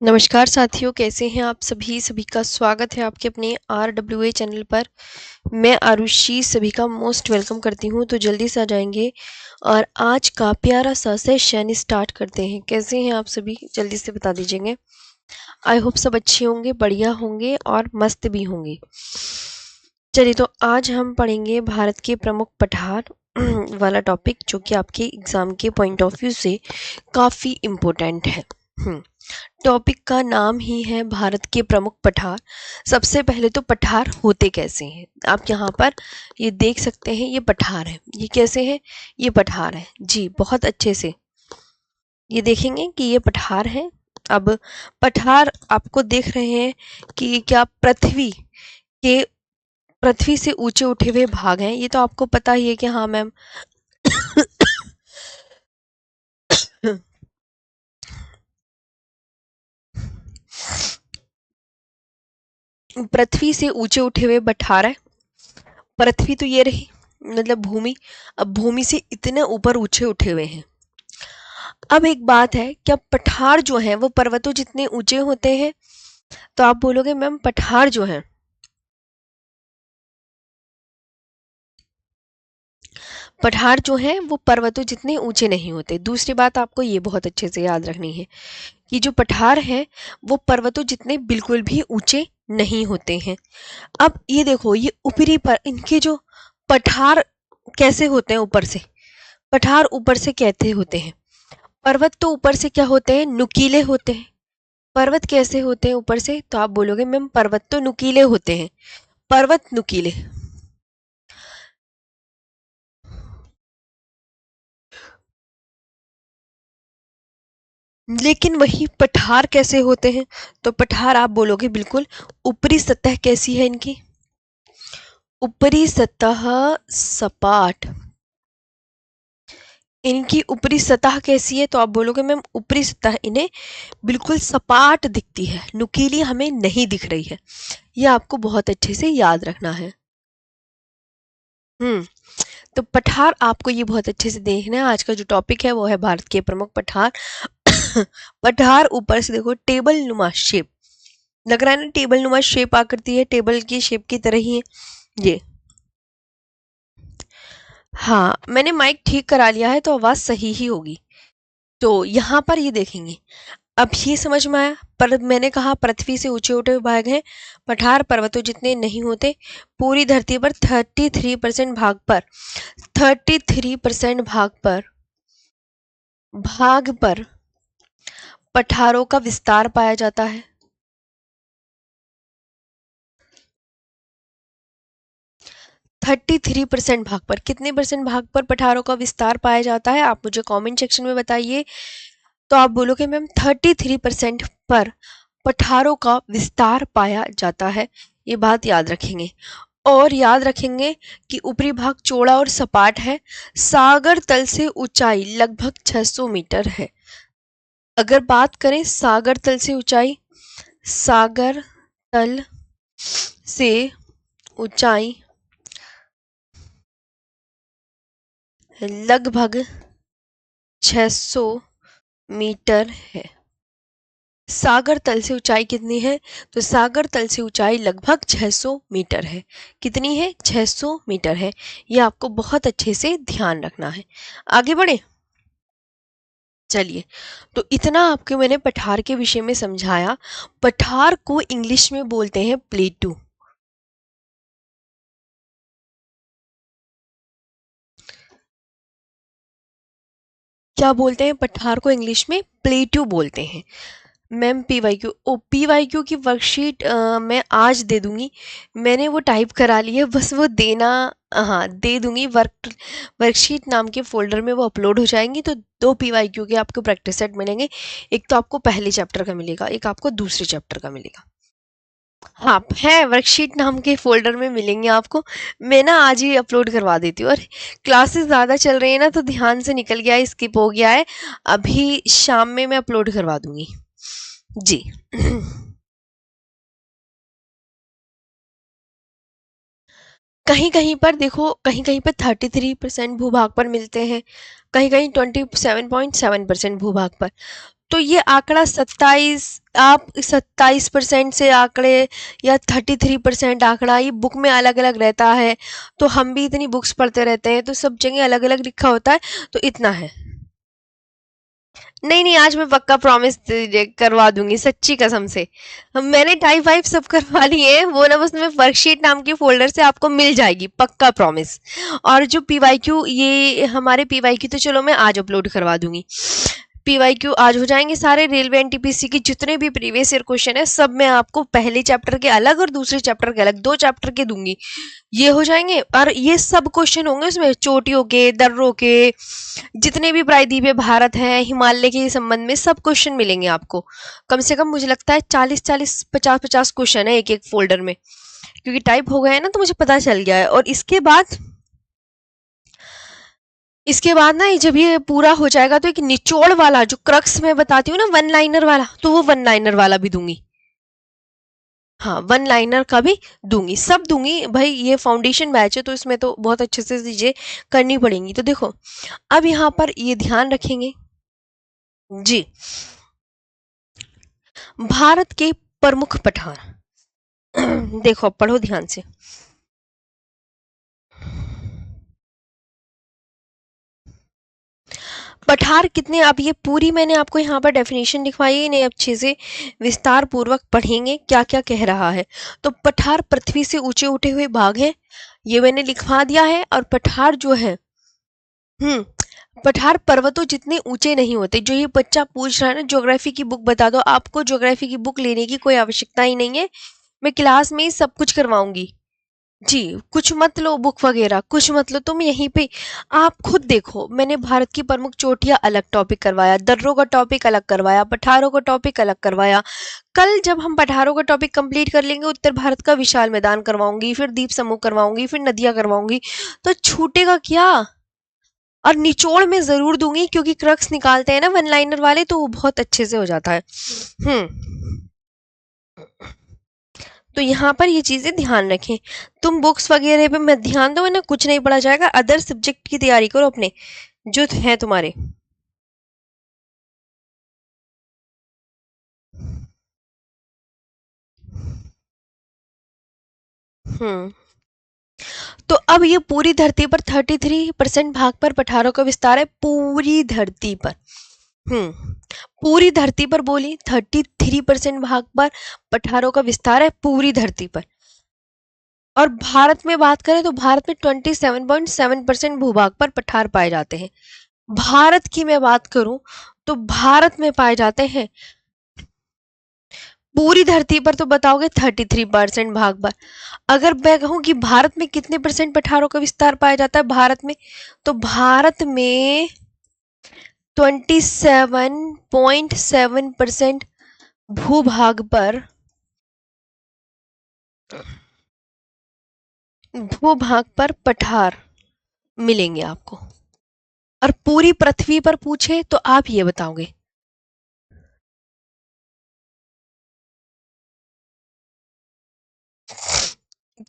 नमस्कार साथियों, कैसे हैं आप सभी का स्वागत है आपके अपने RWA चैनल पर। मैं आरुषि सभी का मोस्ट वेलकम करती हूं। तो जल्दी से आ जाएंगे और आज का प्यारा सा सेशन स्टार्ट करते हैं। कैसे हैं आप सभी, जल्दी से बता दीजिएगा। आई होप सब अच्छे होंगे, बढ़िया होंगे और मस्त भी होंगे। चलिए, तो आज हम पढ़ेंगे भारत के प्रमुख पठार वाला टॉपिक, जो कि आपके एग्जाम के पॉइंट ऑफ व्यू से काफ़ी इम्पोर्टेंट है। टॉपिक का नाम ही है भारत के प्रमुख पठार। सबसे पहले तो पठार होते कैसे हैं, आप यहाँ पर ये देख सकते हैं। ये पठार है। ये कैसे है? ये पठार है जी, बहुत अच्छे से ये देखेंगे कि ये पठार है। अब पठार आपको देख रहे हैं कि क्या के पृथ्वी से ऊंचे उठे हुए भाग हैं। ये तो आपको पता ही है कि हाँ मैम। पृथ्वी से ऊंचे उठे हुए पठार है। पृथ्वी तो ये रही, मतलब भूमि। अब भूमि से इतने ऊपर ऊंचे उठे हुए हैं। अब एक बात है, क्या पठार जो है वो पर्वतों जितने ऊंचे होते हैं? तो आप बोलोगे मैम पठार जो है, पठार जो है वो पर्वतों जितने ऊंचे नहीं होते। दूसरी बात आपको ये बहुत अच्छे से याद रखनी है कि जो पठार है वो पर्वतों जितने बिल्कुल भी ऊंचे नहीं होते हैं। अब ये देखो, ये ऊपरी पर इनके जो पठार कैसे होते हैं ऊपर से, पठार ऊपर से कैसे होते हैं? पर्वत तो ऊपर से क्या होते हैं? नुकीले होते हैं। पर्वत कैसे होते हैं ऊपर से? तो आप बोलोगे मैम पर्वत तो नुकीले होते हैं। पर्वत नुकीले, लेकिन वही पठार कैसे होते हैं? तो पठार आप बोलोगे बिल्कुल ऊपरी सतह कैसी है इनकी? ऊपरी सतह सपाट। इनकी ऊपरी सतह कैसी है? तो आप बोलोगे मैम ऊपरी सतह इन्हें बिल्कुल सपाट दिखती है, नुकीली हमें नहीं दिख रही है। ये आपको बहुत अच्छे से याद रखना है। तो पठार आपको ये बहुत अच्छे से देखना है। आज का जो टॉपिक है वो है भारत के प्रमुख पठार। पठार ऊपर से देखो टेबल नुमा शेप, लग रहा है ना? टेबल नुमा शेप आकृति है, टेबल की शेप की तरह ही है ये। हाँ, मैंने माइक ठीक करा लिया है तो आवाज सही ही होगी। तो यहाँ पर ये देखेंगे, अब ये समझ में आया। पर मैंने कहा पृथ्वी से ऊंचे उठे भाग हैं पठार, पर्वतों जितने नहीं होते। पूरी धरती पर 33% भाग पर पठारों का विस्तार पाया जाता है। 33% भाग पर, कितने परसेंट भाग पर पठारों का विस्तार पाया जाता है? आप मुझे कमेंट सेक्शन में बताइए। तो आप बोलोगे मैम 33% पर पठारों का विस्तार पाया जाता है। ये बात याद रखेंगे। और याद रखेंगे कि ऊपरी भाग चौड़ा और सपाट है। सागर तल से ऊंचाई लगभग 600 मीटर है। अगर बात करें सागर तल से ऊंचाई, सागर तल से ऊंचाई लगभग 600 मीटर है। सागर तल से ऊंचाई कितनी है? तो सागर तल से ऊंचाई लगभग 600 मीटर है। कितनी है? 600 मीटर है। ये आपको बहुत अच्छे से ध्यान रखना है। आगे बढ़े। चलिए, तो इतना आपको मैंने पठार के विषय में समझाया। पठार को इंग्लिश में बोलते हैं प्लेटू। क्या बोलते हैं? पठार को इंग्लिश में प्लेटू बोलते हैं। मैम पीवाईक्यू, ओ पीवाईक्यू की वर्कशीट मैं आज दे दूंगी। मैंने वो टाइप करा ली है, बस वो देना। हाँ, दे दूंगी। वर्कशीट नाम के फोल्डर में वो अपलोड हो जाएंगी। तो 2 पीवाईक्यू के आपको प्रैक्टिस सेट मिलेंगे। एक तो आपको पहले चैप्टर का मिलेगा, एक आपको दूसरे चैप्टर का मिलेगा। हाँ, है वर्कशीट नाम के फोल्डर में मिलेंगे आपको। मैं ना आज ही अपलोड करवा देती हूँ। और क्लासेस ज़्यादा चल रही है ना, तो ध्यान से निकल गया है, स्किप हो गया है। अभी शाम में मैं अपलोड करवा दूंगी जी। कहीं कहीं पर देखो, कहीं कहीं पर 33% भूभाग पर मिलते हैं, कहीं कहीं 27.7% भूभाग पर। तो ये आंकड़ा 27, आप 27% से आंकड़े या 33% आंकड़ा, ये बुक में अलग अलग रहता है। तो हम भी इतनी बुक्स पढ़ते रहते हैं तो सब जगह अलग अलग लिखा होता है, तो इतना है। नहीं नहीं, आज मैं पक्का प्रॉमिस करवा दूंगी, सच्ची कसम से। मैंने टाइप वाइप सब करवा ली है, वो ना बस मैं वर्कशीट नाम के फोल्डर से आपको मिल जाएगी, पक्का प्रॉमिस। और जो पीवाईक्यू, ये हमारे पीवाईक्यू तो चलो मैं आज अपलोड करवा दूंगी। पीवाईक्यू आज हो जाएंगे सारे। रेलवे एनटीपीसी की जितने भी प्रीवियस ईयर क्वेश्चन है सब मैं आपको पहले चैप्टर के अलग और दूसरे चैप्टर के अलग, 2 चैप्टर के दूंगी। ये हो जाएंगे और ये सब क्वेश्चन होंगे उसमें, चोटियों के, दर्रों के, जितने भी प्रायद्वीपीय भारत है, हिमालय के संबंध में सब क्वेश्चन मिलेंगे आपको। कम से कम मुझे लगता है 40-40, 50-50 क्वेश्चन है एक एक फोल्डर में, क्योंकि टाइप हो गया है ना तो मुझे पता चल गया है। और इसके बाद ना जब ये पूरा हो जाएगा तो एक निचोड़ वाला जो क्रक्स मैं बताती हूँ ना, वन लाइनर वाला, तो वो वन लाइनर वाला भी दूंगी। हाँ, वन लाइनर का भी दूंगी, सब दूंगी भाई। ये फाउंडेशन बैच है तो इसमें तो बहुत अच्छे से चीजें करनी पड़ेंगी। तो देखो, अब यहाँ पर ये ध्यान रखेंगे जी, भारत के प्रमुख पठार। देखो अब पढ़ो ध्यान से। पठार कितने, अब ये पूरी मैंने आपको यहाँ पर डेफिनेशन लिखवाई है, इन्हें अच्छे से विस्तार पूर्वक पढ़ेंगे क्या क्या कह रहा है। तो पठार पृथ्वी से ऊंचे उठे हुए भाग है, ये मैंने लिखवा दिया है। और पठार जो है, पठार पर्वतों जितने ऊंचे नहीं होते। जो ये बच्चा पूछ रहा है ना, ज्योग्राफी की बुक बता दो, आपको ज्योग्राफी की बुक लेने की कोई आवश्यकता ही नहीं है, मैं क्लास में ही सब कुछ करवाऊंगी जी। कुछ मत लो बुक वगैरह, कुछ मत लो, तुम यहीं पे आप खुद देखो। मैंने भारत की प्रमुख चोटियां अलग टॉपिक करवाया, दर्रों का टॉपिक अलग करवाया, पठारों का टॉपिक अलग करवाया। कल जब हम पठारों का टॉपिक कंप्लीट कर लेंगे, उत्तर भारत का विशाल मैदान करवाऊंगी, फिर द्वीप समूह करवाऊंगी, फिर नदियां करवाऊंगी, तो छूटेगा क्या। और निचोड़ में जरूर दूंगी, क्योंकि क्रक्स निकालते हैं ना वन लाइनर वाले, तो वो बहुत अच्छे से हो जाता है। तो यहाँ पर ये चीजें ध्यान रखें। तुम बुक्स वगैरह पे मत ध्यान दो, वरना कुछ नहीं पढ़ा जाएगा। अदर सब्जेक्ट की तैयारी करो अपने जो है तुम्हारे। हम्म तो अब ये पूरी धरती पर 33% भाग पर पठारों का विस्तार है, पूरी धरती पर। पूरी धरती पर बोली, 33% भाग पर पठारों का विस्तार है पूरी धरती पर। और भारत में बात करें तो भारत में 27.7% भूभाग पर पठार पाए जाते हैं। भारत की मैं बात करूं तो भारत में पाए जाते हैं, पूरी धरती पर तो बताओगे 33% भाग पर। अगर मैं कहूं कि भारत में कितने परसेंट पठारों का विस्तार पाया जाता है भारत में, तो भारत में 27.7% भूभाग पर, पठार मिलेंगे आपको। और पूरी पृथ्वी पर पूछे तो आप ये बताओगे।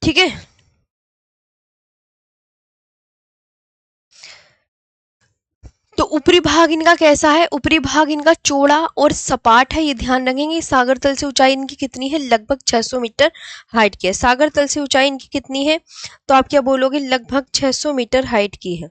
ठीक है, तो ऊपरी भाग इनका कैसा है, ऊपरी भाग इनका चौड़ा और सपाट है, ये ध्यान रखेंगे। सागर तल से ऊंचाई इनकी कितनी है, लगभग 600 मीटर हाइट की है। सागर तल से ऊंचाई इनकी कितनी है, तो आप क्या बोलोगे, लगभग 600 मीटर हाइट की है।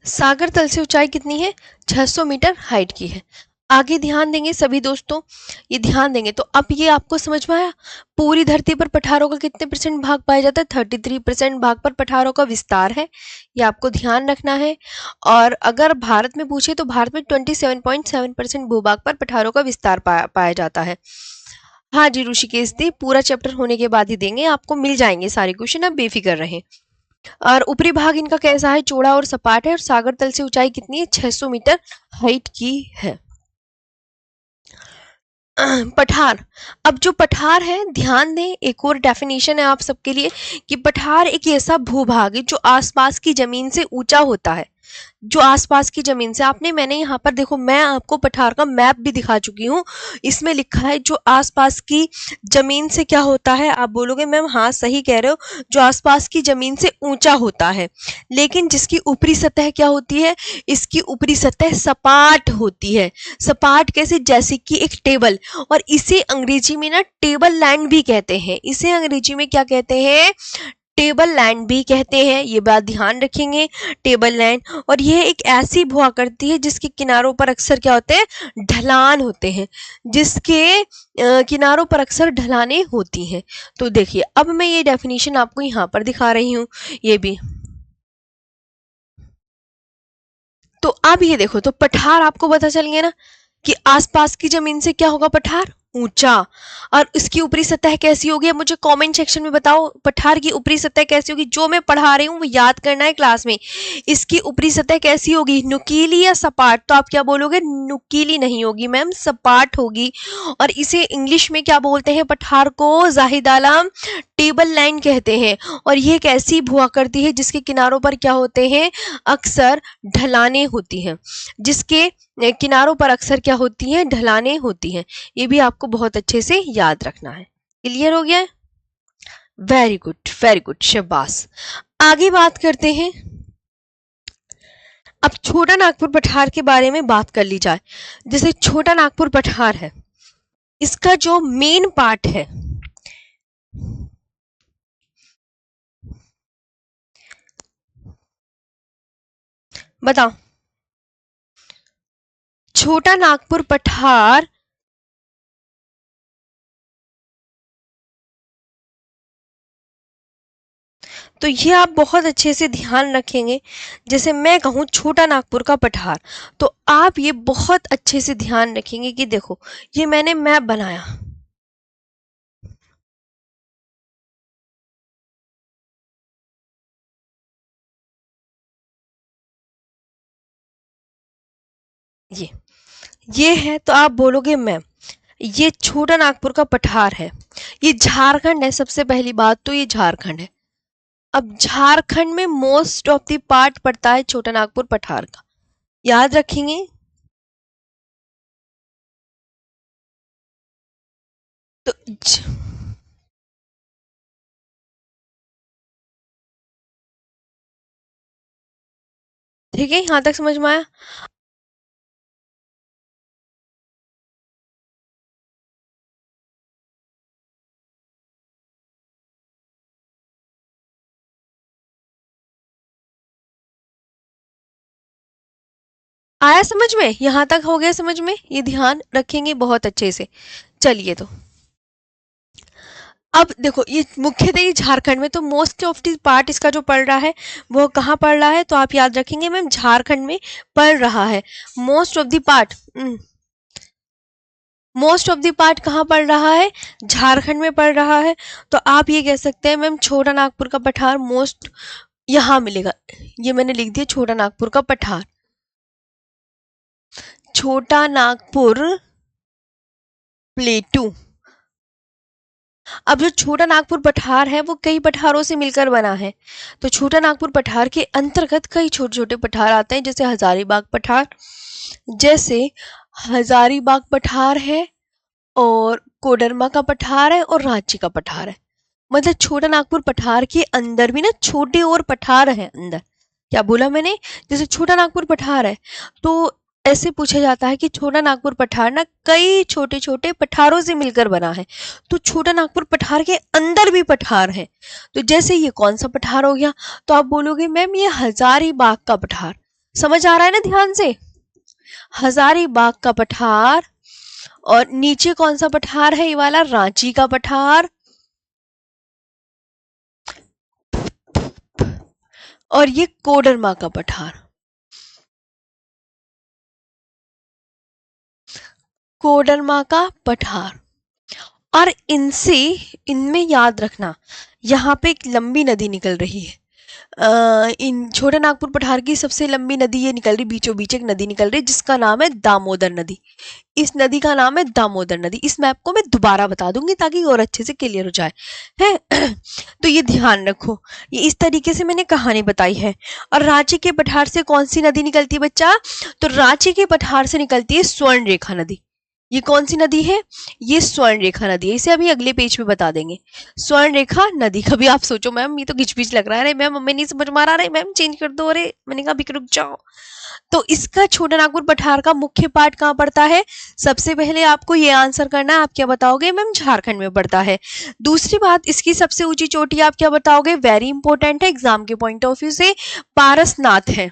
सागर तल से ऊंचाई कितनी है, 600 मीटर हाइट की है। आगे ध्यान देंगे सभी दोस्तों, ये ध्यान देंगे। तो अब ये आपको समझ में आया, पूरी धरती पर पठारों का कितने परसेंट भाग पाया जाता है, 33% भाग पर पठारों का विस्तार है, ये आपको ध्यान रखना है। और अगर भारत में पूछे तो भारत में 27.7% भूभाग पर पठारों का विस्तार पाया जाता है। हाँ जी ऋषिकेश दी, पूरा चैप्टर होने के बाद ही देंगे, आपको मिल जाएंगे सारे क्वेश्चन, आप बेफिक्र रहें। और ऊपरी भाग इनका कैसा है, चौड़ा और सपाट है। और सागर तल से ऊंचाई कितनी है, 600 मीटर हाइट की है। पठार, अब जो पठार है ध्यान दें, एक और डेफिनेशन है आप सबके लिए कि पठार एक ऐसा भूभाग है जो आसपास की जमीन से ऊंचा होता है। जो आसपास की जमीन से। आपने मैंने यहाँ पर देखो, मैं आपको पठार का मैप भी दिखा चुकी हूँ, इसमें लिखा है जो आसपास की जमीन से क्या होता है। आप बोलोगे मैम हाँ सही कह रहे हो, जो आसपास की जमीन से ऊंचा होता है, लेकिन जिसकी ऊपरी सतह क्या होती है, इसकी ऊपरी सतह सपाट होती है। सपाट कैसे, जैसे कि एक टेबल। और इसे अंग्रेजी में ना टेबल लैंड भी कहते हैं, इसे अंग्रेजी में क्या कहते हैं, टेबल लैंड भी कहते हैं। ये बात ध्यान रखेंगे, टेबल लैंड। और यह एक ऐसी भू आकृति है जिसके किनारों पर अक्सर क्या होते हैं, ढलान होते हैं, जिसके किनारों पर अक्सर ढलानें होती हैं। तो देखिए अब मैं ये डेफिनेशन आपको यहाँ पर दिखा रही हूँ, ये भी। तो अब ये देखो, तो पठार आपको पता चल गया ना कि आसपास की जमीन से क्या होगा, पठार ऊंचा। और इसकी ऊपरी सतह कैसी होगी, मुझे कमेंट सेक्शन में बताओ पठार की ऊपरी सतह कैसी होगी। जो मैं पढ़ा रही हूँ वो याद करना है क्लास में। इसकी ऊपरी सतह कैसी होगी, नुकीली या सपाट। तो आप क्या बोलोगे, नुकीली नहीं होगी मैम, सपाट होगी। और इसे इंग्लिश में क्या बोलते हैं, पठार को जाहिद आलम टेबल लैंड कहते हैं। और यह एक ऐसी भू आकृति है जिसके किनारों पर क्या होते हैं, अक्सर ढलानें होती हैं, जिसके किनारों पर अक्सर क्या होती हैं, ढलानें होती हैं। ये भी आपको बहुत अच्छे से याद रखना है। क्लियर हो गया है, वेरी गुड वेरी गुड, शाबाश। आगे बात करते हैं, अब छोटा नागपुर पठार के बारे में बात कर ली जाए। जैसे छोटा नागपुर पठार है, इसका जो मेन पार्ट है, बताओ छोटा नागपुर पठार तो ये आप बहुत अच्छे से ध्यान रखेंगे। जैसे मैं कहूँ छोटा नागपुर का पठार, तो आप ये बहुत अच्छे से ध्यान रखेंगे कि देखो ये मैंने मैप बनाया, ये है। तो आप बोलोगे मैम ये छोटा नागपुर का पठार है, ये झारखंड है। सबसे पहली बात तो ये झारखंड है। अब झारखंड में मोस्ट ऑफ द पार्ट पड़ता है छोटा नागपुर पठार का, याद रखेंगे। तो ठीक है, यहां तक समझ में आया। आया समझ में, यहां तक हो गया समझ में, ये ध्यान रखेंगे बहुत अच्छे से। चलिए, तो अब देखो ये मुख्यतः ये झारखंड में, तो मोस्ट ऑफ द पार्ट इसका जो पड़ रहा है वो कहाँ पड़ रहा है, तो आप याद रखेंगे मैम झारखंड में पड़ रहा है। Most of the part, most of the part कहाँ पड़ रहा है, झारखंड में पड़ रहा है। तो आप ये कह सकते हैं मैम छोटा नागपुर का पठार मोस्ट यहाँ मिलेगा। ये मैंने लिख दिया छोटा नागपुर का पठार, छोटा नागपुर प्लेटू। अब जो छोटा नागपुर पठार है वो कई पठारों से मिलकर बना है। तो छोटा नागपुर पठार के अंतर्गत कई छोटे छोटे पठार आते हैं, जैसे हजारीबाग पठार, जैसे हजारीबाग पठार है, और कोडरमा का पठार है, और रांची का पठार है। मतलब छोटा नागपुर पठार के अंदर भी ना छोटे और पठार हैं अंदर। क्या बोला मैंने, जैसे छोटा नागपुर पठार है तो ऐसे पूछा जाता है कि छोटा नागपुर पठार ना कई छोटे छोटे पठारों से मिलकर बना है। तो छोटा नागपुर पठार के अंदर भी पठार है। तो जैसे ये कौन सा पठार हो गया, तो आप बोलोगे मैम ये हजारीबाग का पठार। समझ आ रहा है ना ध्यान से, हजारीबाग का पठार। और नीचे कौन सा पठार है, ये वाला रांची का पठार। और ये कोडरमा का पठार, कोडरमा का पठार। और इनसे, इनमें याद रखना यहाँ पे एक लंबी नदी निकल रही है, इन छोटा नागपुर पठार की सबसे लंबी नदी ये निकल रही, बीचों बीच एक नदी निकल रही जिसका नाम है दामोदर नदी। इस नदी का नाम है दामोदर नदी। इस मैप को मैं दोबारा बता दूंगी ताकि और अच्छे से क्लियर हो जाए है। तो ये ध्यान रखो, ये इस तरीके से मैंने कहानी बताई है। और रांची के पठार से कौन सी नदी निकलती है बच्चा? तो रांची के पठार से निकलती है स्वर्ण रेखा नदी। ये कौन सी नदी है? ये स्वर्ण रेखा नदी है। इसे अभी अगले पेज पे बता देंगे। स्वर्ण रेखा नदी। कभी आप सोचो मैम ये तो घिच लग रहा है, अरे मैम हमें नहीं समझ में आ रहा, अरे मैम चेंज कर दो, अरे मैंने कहा अभी रुक जाओ। तो इसका छोटा नागपुर पठार का मुख्य पार्ट कहाँ पड़ता है? सबसे पहले आपको ये आंसर करना है, आप क्या बताओगे? मैम झारखंड में पड़ता है। दूसरी बात, इसकी सबसे ऊंची चोटी आप क्या बताओगे? वेरी इंपॉर्टेंट है एग्जाम के पॉइंट ऑफ व्यू से, पारसनाथ है।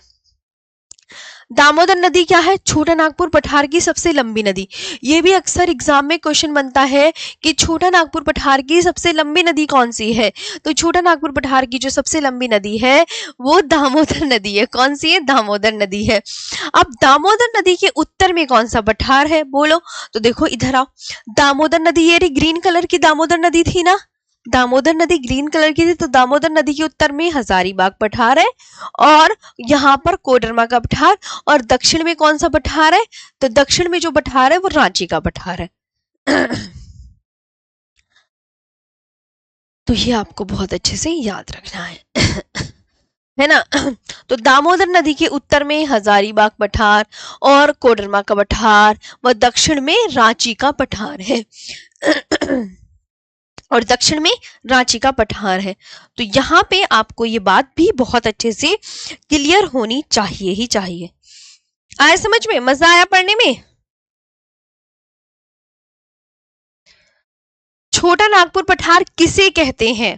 दामोदर नदी क्या है? छोटा नागपुर पठार की सबसे लंबी नदी। ये भी अक्सर एग्जाम में क्वेश्चन बनता है कि छोटा नागपुर पठार की सबसे लंबी नदी कौन सी है? तो छोटा नागपुर पठार की जो सबसे लंबी नदी है वो दामोदर नदी है। कौन सी है? दामोदर नदी है। अब दामोदर नदी के उत्तर में कौन सा पठार है बोलो? तो देखो इधर आओ, दामोदर नदी ये ग्रीन कलर की दामोदर नदी थी ना, दामोदर नदी ग्रीन कलर की थी, तो दामोदर नदी के उत्तर में हजारीबाग पठार है और यहाँ पर कोडरमा का पठार। और दक्षिण में कौन सा पठार है? तो दक्षिण में जो पठार है वो रांची का पठार है। तो ये आपको बहुत अच्छे से याद रखना है। है ना। तो दामोदर नदी के उत्तर में हजारीबाग पठार और कोडरमा का पठार व दक्षिण में रांची का पठार है। और दक्षिण में रांची का पठार है। तो यहाँ पे आपको ये बात भी बहुत अच्छे से क्लियर होनी चाहिए ही चाहिए। आया समझ में? मजा आया पढ़ने में? छोटा नागपुर पठार किसे कहते हैं?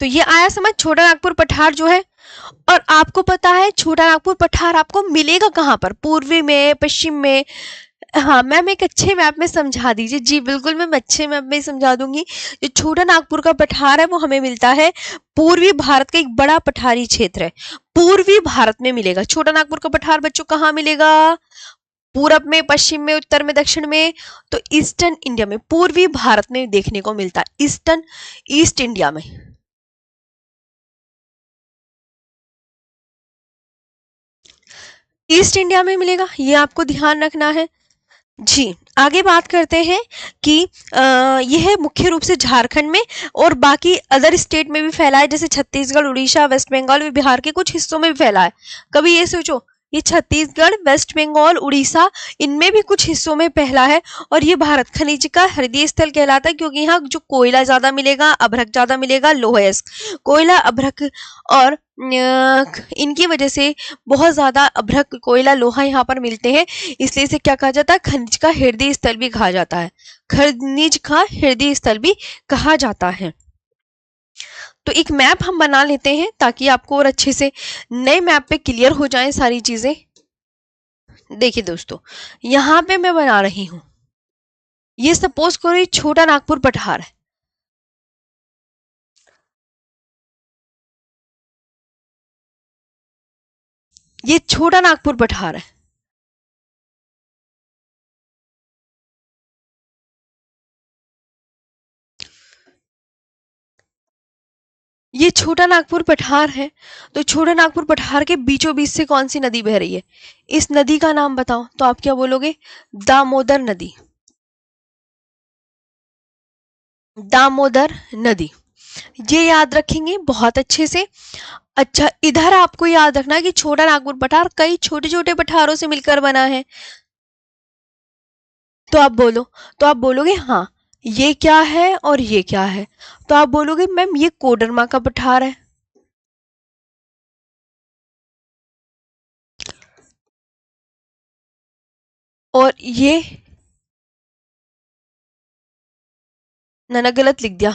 तो ये आया समझ, छोटा नागपुर पठार जो है। और आपको पता है छोटा नागपुर पठार आपको मिलेगा कहां पर? पूर्वी में, पश्चिम में? हाँ मैम एक अच्छे मैप में समझा दीजिए। जी बिल्कुल मैम अच्छे मैप में समझा दूंगी। जो छोटा नागपुर का पठार है वो हमें मिलता है पूर्वी भारत का एक बड़ा पठारी क्षेत्र है, पूर्वी भारत में मिलेगा। छोटा नागपुर का पठार बच्चों कहाँ मिलेगा? पूरब में, पश्चिम में, उत्तर में, दक्षिण में? तो ईस्टर्न इंडिया में, पूर्वी भारत में देखने को मिलता है। ईस्ट इंडिया में। ईस्ट इंडिया में मिलेगा, ये आपको ध्यान रखना है। जी आगे बात करते हैं कि यह मुख्य रूप से झारखंड में और बाकी अदर स्टेट में भी फैला है, जैसे छत्तीसगढ़, उड़ीसा, वेस्ट बंगाल, बिहार के कुछ हिस्सों में भी फैला है। कभी ये सोचो, ये छत्तीसगढ़, वेस्ट बंगाल, उड़ीसा, इनमें भी कुछ हिस्सों में फैला है। और ये भारत खनिज का हृदय स्थल कहलाता है क्योंकि यहाँ जो कोयला ज्यादा मिलेगा, अभ्रक ज्यादा मिलेगा, लोहेस्क कोयला, अभ्रक और इनकी वजह से बहुत ज्यादा अभ्रक, कोयला, लोहा यहाँ पर मिलते हैं। इसलिए इसे क्या कहा जाता है? खनिज का हृदय स्थल भी कहा जाता है। खनिज का हृदय स्थल भी कहा जाता है। तो एक मैप हम बना लेते हैं ताकि आपको और अच्छे से नए मैप पे क्लियर हो जाए सारी चीजें। देखिए दोस्तों, यहाँ पे मैं बना रही हूं, ये सपोज करो ये छोटा नागपुर पठार है। ये छोटा नागपुर पठार है। ये छोटा नागपुर पठार है। तो छोटा नागपुर पठार के बीचों बीच से कौन सी नदी बह रही है? इस नदी का नाम बताओ। तो आप क्या बोलोगे? दामोदर नदी। दामोदर नदी, ये याद रखेंगे बहुत अच्छे से। अच्छा इधर आपको याद रखना है कि छोटा नागपुर पठार कई छोटे छोटे पठारों से मिलकर बना है। तो आप बोलो, तो आप बोलोगे हाँ ये क्या है और ये क्या है? तो आप बोलोगे मैम ये कोडरमा का पठार है। और ये, ना गलत लिख दिया,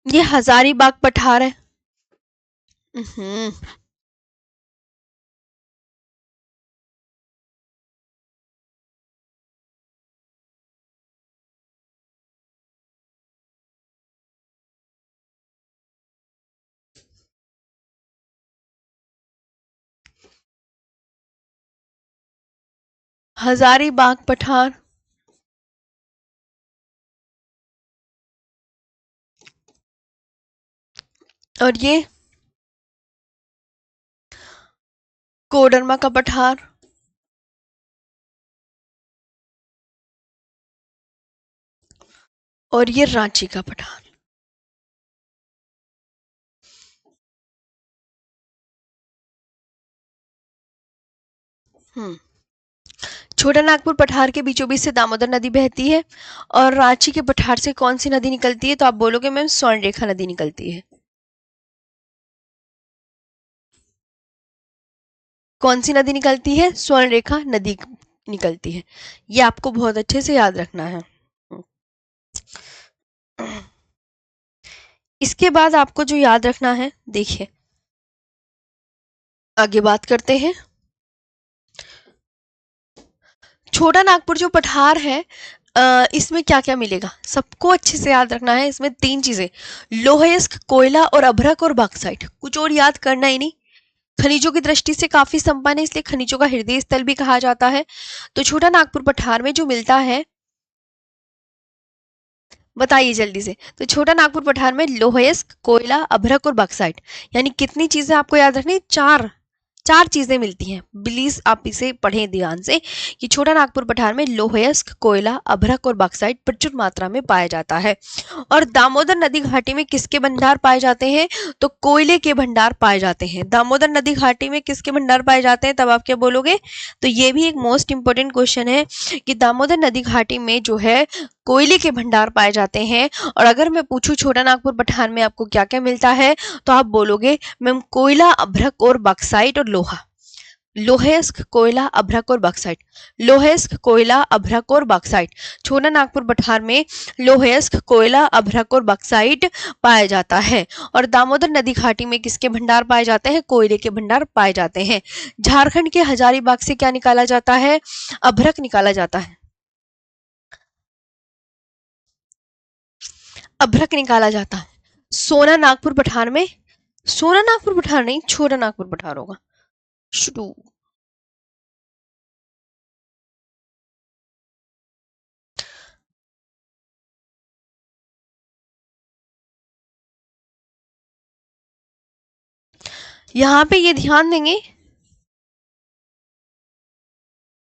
ये हजारीबाग पठार है। हम्म। हजारीबाग पठार और ये कोडरमा का पठार, और ये रांची का पठार। हम्म छोटा नागपुर पठार के बीचों बीच से दामोदर नदी बहती है, और रांची के पठार से कौन सी नदी निकलती है? तो आप बोलोगे मैम स्वर्ण रेखा नदी निकलती है। कौन सी नदी निकलती है? स्वर्ण रेखा नदी निकलती है। ये आपको बहुत अच्छे से याद रखना है। इसके बाद आपको जो याद रखना है, देखिए आगे बात करते हैं। छोटा नागपुर जो पठार है, इसमें क्या क्या मिलेगा सबको अच्छे से याद रखना है। इसमें तीन चीजें, लोहयस्क, कोयला और अभ्रक और बॉक्साइट, कुछ और याद करना ही नहीं। खनिजों की दृष्टि से काफी संपन्न है, इसलिए खनिजों का हृदय स्थल भी कहा जाता है। तो छोटा नागपुर पठार में जो मिलता है, बताइए जल्दी से। तो छोटा नागपुर पठार में लोहयस्क, कोयला, अभ्रक और बॉक्साइट, यानी कितनी चीजें आपको याद रखनी? चार। चार चीजें मिलती हैं। प्लीज आप इसे पढ़ें ध्यान से कि छोटा नागपुर पठार में लोहयस्क, कोयला, अभ्रक और बॉक्साइट प्रचुर मात्रा में पाया जाता है। और दामोदर नदी घाटी में किसके भंडार पाए जाते हैं? तो कोयले के भंडार पाए जाते हैं। दामोदर नदी घाटी में किसके भंडार पाए जाते हैं? तब आप क्या बोलोगे? तो ये भी एक मोस्ट इंपोर्टेंट क्वेश्चन है कि दामोदर नदी घाटी में जो है कोयले के भंडार पाए जाते हैं। और अगर मैं पूछूं छोटा नागपुर पठार में आपको क्या क्या मिलता है, तो आप बोलोगे मैम कोयला, अभ्रक और बॉक्साइट और लोहा। लोहेस्क, कोयला, अभ्रक और बॉक्साइट। लोहेस्क, कोयला, अभ्रक और बॉक्साइट। छोटा नागपुर पठार में लोहेस्क, कोयला, अभ्रक और बॉक्साइट पाया जाता है। और दामोदर नदी घाटी में किसके भंडार पाए जाते हैं? कोयले के भंडार पाए जाते हैं। झारखंड के हजारीबाग से क्या निकाला जाता है? अभ्रक निकाला जाता है। अभ्रक निकाला जाता है। सोना नागपुर पठार में, सोना नागपुर पठार नहीं, छोटा नागपुर पठार होगा। शुरू। यहाँ पे ये ध्यान देंगे,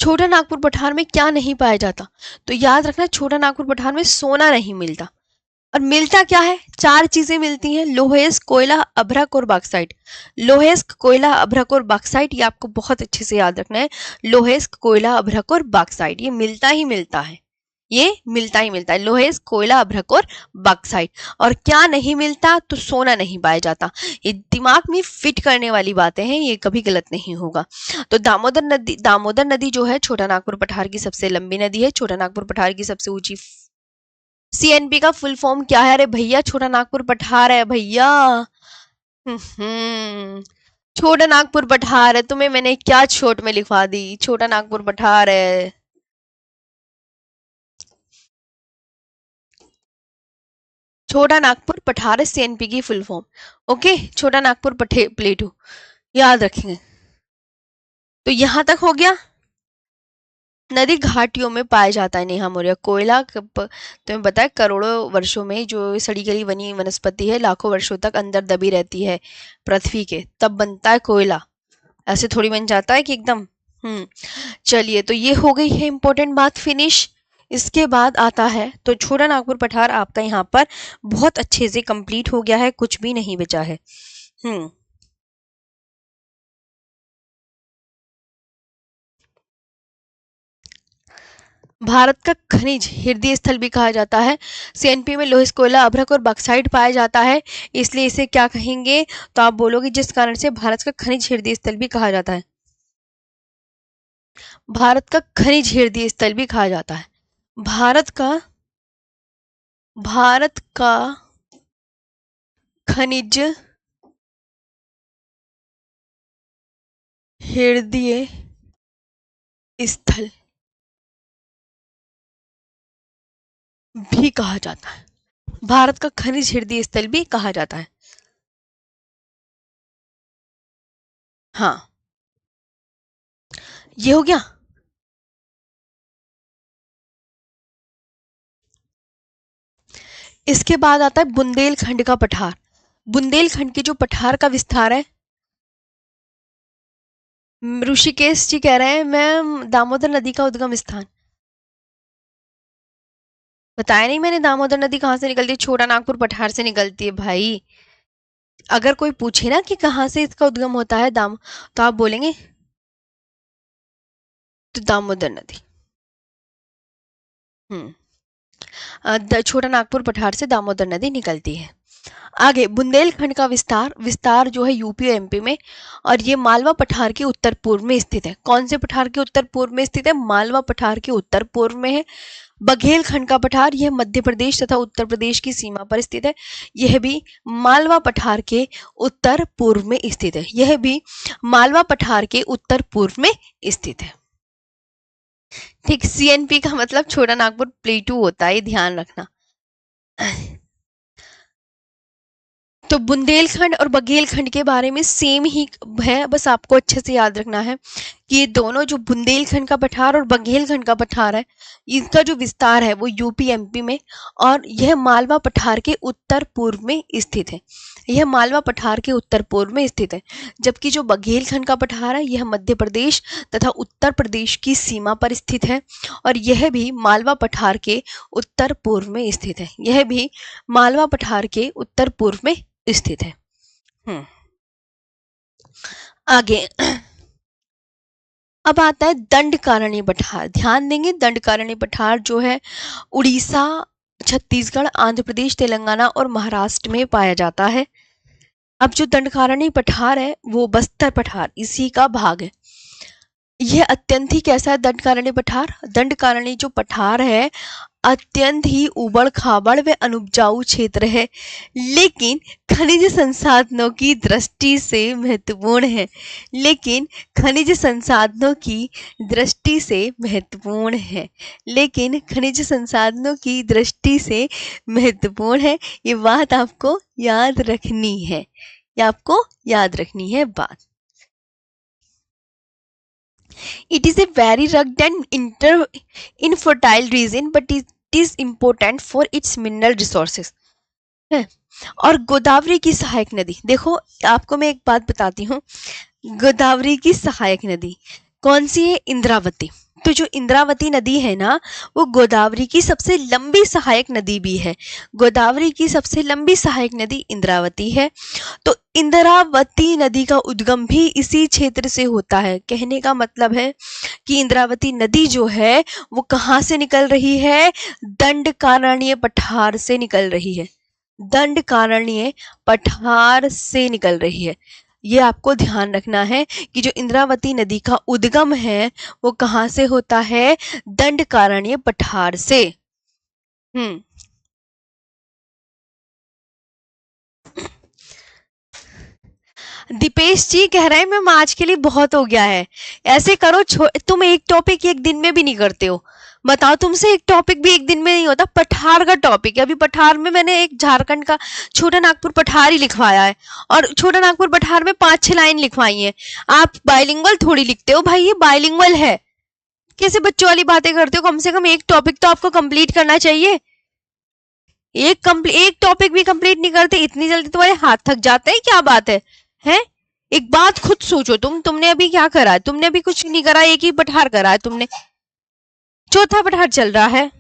छोटा नागपुर पठार में क्या नहीं पाया जाता? तो याद रखना छोटा नागपुर पठार में सोना नहीं मिलता। और मिलता क्या है? चार चीजें मिलती हैं, लोहेस्क, कोयला, अभ्रक और बॉक्साइट। लोहेस्क, कोयला, अभ्रक और बॉक्साइट, ये आपको बहुत अच्छे से याद रखना है। लोहेस्क, कोयला, अभ्रक और बॉक्साइट, ये मिलता ही मिलता है। ये मिलता ही मिलता है, लोहेस्क, कोयला, अभ्रक और बॉक्साइट। और क्या नहीं मिलता? तो सोना नहीं पाया जाता। ये दिमाग में फिट करने वाली बातें हैं, ये कभी गलत नहीं होगा। तो दामोदर नदी जो है छोटा नागपुर पठार की सबसे लंबी नदी है, छोटा नागपुर पठार की सबसे ऊंची। सीएनपी का फुल फॉर्म क्या है? अरे भैया छोटा नागपुर पठार है भैया। छोटा नागपुर पठार है, तुम्हें मैंने क्या छोट में लिखवा दी, छोटा नागपुर पठार है। छोटा नागपुर पठार सीएनपी की फुल फॉर्म। ओके, छोटा नागपुर प्लेटू, याद रखेंगे। तो यहां तक हो गया। नदी घाटियों में पाया जाता है नेहा मौर्य कोयला। तुम्हें पता है करोड़ों वर्षों में जो सड़ी गली बनी वनस्पति है लाखों वर्षों तक अंदर दबी रहती है पृथ्वी के, तब बनता है कोयला। ऐसे थोड़ी बन जाता है कि एकदम। चलिए, तो ये हो गई है इंपॉर्टेंट बात फिनिश। इसके बाद आता है, तो छोटा नागपुर पठार आपका यहाँ पर बहुत अच्छे से कंप्लीट हो गया है, कुछ भी नहीं बचा है। हम्म भारत का खनिज हृदय स्थल भी कहा जाता है। सीएनपी में लोहे, कोयला, अभ्रक और बॉक्साइट पाया जाता है, इसलिए इसे क्या कहेंगे? तो आप बोलोगे जिस कारण से भारत का खनिज हृदय स्थल भी कहा जाता है। भारत का खनिज हृदय स्थल भी कहा जाता है। भारत का, भारत का खनिज हृदय स्थल भी कहा जाता है। भारत का खनिज हृदय स्थल भी कहा जाता है। हाँ, ये हो गया। इसके बाद आता है बुंदेलखंड का पठार। बुंदेलखंड के जो पठार का विस्तार है, ऋषिकेश जी कह रहे हैं मैम दामोदर नदी का उद्गम स्थान। बताया नहीं मैंने, दामोदर नदी कहाँ से निकलती है? छोटा नागपुर पठार से निकलती है भाई। अगर कोई पूछे ना कि कहाँ से इसका उद्गम होता है दाम, तो आप बोलेंगे तो दामोदर नदी। छोटा नागपुर पठार से दामोदर नदी निकलती है। आगे बुंदेलखंड का विस्तार विस्तार जो है यूपी और एमपी में, और ये मालवा पठार के उत्तर पूर्व में स्थित है। कौन से पठार के उत्तर पूर्व में स्थित है? मालवा पठार के उत्तर पूर्व में है। बघेलखंड का पठार यह मध्य प्रदेश तथा उत्तर प्रदेश की सीमा पर स्थित है। यह भी मालवा पठार के उत्तर पूर्व में स्थित है। यह भी मालवा पठार के उत्तर पूर्व में स्थित है। ठीक, सीएनपी का मतलब छोटा नागपुर प्लेटू होता है, ये ध्यान रखना। तो बुंदेलखंड और बघेलखंड के बारे में सेम ही है, बस आपको अच्छे से याद रखना है कि ये दोनों जो बुंदेलखंड का पठार और बघेलखंड का पठार है, इसका जो विस्तार है वो यूपी एमपी में, और यह मालवा पठार के उत्तर पूर्व में स्थित है। यह मालवा पठार के उत्तर पूर्व में स्थित है, जबकि जो बघेलखंड का पठार है यह मध्य प्रदेश तथा उत्तर प्रदेश की सीमा पर स्थित है, और यह भी मालवा पठार के उत्तर पूर्व में स्थित है। यह भी मालवा पठार के उत्तर पूर्व में स्थित है। आगे अब आता है दंडकारण्य पठार। ध्यान देंगे, दंडकारण्य पठार जो है उड़ीसा, छत्तीसगढ़, आंध्र प्रदेश, तेलंगाना और महाराष्ट्र में पाया जाता है। अब जो दंडकारण्य पठार है वो बस्तर पठार इसी का भाग है। यह अत्यंत ही कैसा है दंडकारण्य पठार? दंडकारण्य जो पठार है अत्यंत ही उबड़ खाबड़ व अनुपजाऊ क्षेत्र है, लेकिन खनिज संसाधनों की दृष्टि से महत्वपूर्ण है। लेकिन खनिज संसाधनों की दृष्टि से महत्वपूर्ण है। लेकिन खनिज संसाधनों की दृष्टि से महत्वपूर्ण है। ये बात आपको याद रखनी है, ये आपको याद रखनी है बात। It is a very rugged and infertile region, but it is important for its mineral resources. है। और गोदावरी की सहायक नदी, देखो आपको मैं एक बात बताती हूँ, गोदावरी की सहायक नदी कौन सी है? इंद्रावती। तो जो इंद्रावती नदी है ना, वो गोदावरी की सबसे लंबी सहायक नदी भी है। गोदावरी की सबसे लंबी सहायक नदी इंद्रावती है। तो इंद्रावती नदी का उद्गम भी इसी क्षेत्र से होता है। कहने का मतलब है कि इंद्रावती नदी जो है वो कहाँ से निकल रही है? दंडकारण्य पठार से निकल रही है। दंडकारण्य पठार से निकल रही है। ये आपको ध्यान रखना है कि जो इंद्रावती नदी का उद्गम है वो कहाँ से होता है? दंडकारण्य पठार से। दीपेश जी कह रहे हैं मैम आज के लिए बहुत हो गया है। ऐसे करो, तुम एक टॉपिक एक दिन में भी नहीं करते हो। बताओ, तुमसे एक टॉपिक भी एक दिन में नहीं होता। पठार का टॉपिक है, अभी पठार में मैंने एक झारखंड का छोटा नागपुर पठार ही लिखवाया है, और छोटा नागपुर पठार में 5-6 लाइन लिखवाई है। आप बाइलिंगुअल थोड़ी लिखते हो भाई, ये बाइलिंगुअल है। कैसे बच्चों वाली बातें करते हो? कम से कम एक टॉपिक तो आपको कंप्लीट करना चाहिए। एक टॉपिक भी कंप्लीट नहीं करते, इतनी जल्दी तुम्हारे हाथ थक जाते हैं? क्या बात है? हैं? एक बात खुद सोचो, तुमने अभी क्या करा है? तुमने अभी कुछ नहीं करा, एक ही पठार करा है तुमने, चौथा पठार चल रहा है।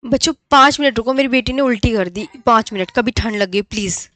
बच्चों 5 मिनट रुको, मेरी बेटी ने उल्टी कर दी। 5 मिनट, कभी ठंड लग गई प्लीज।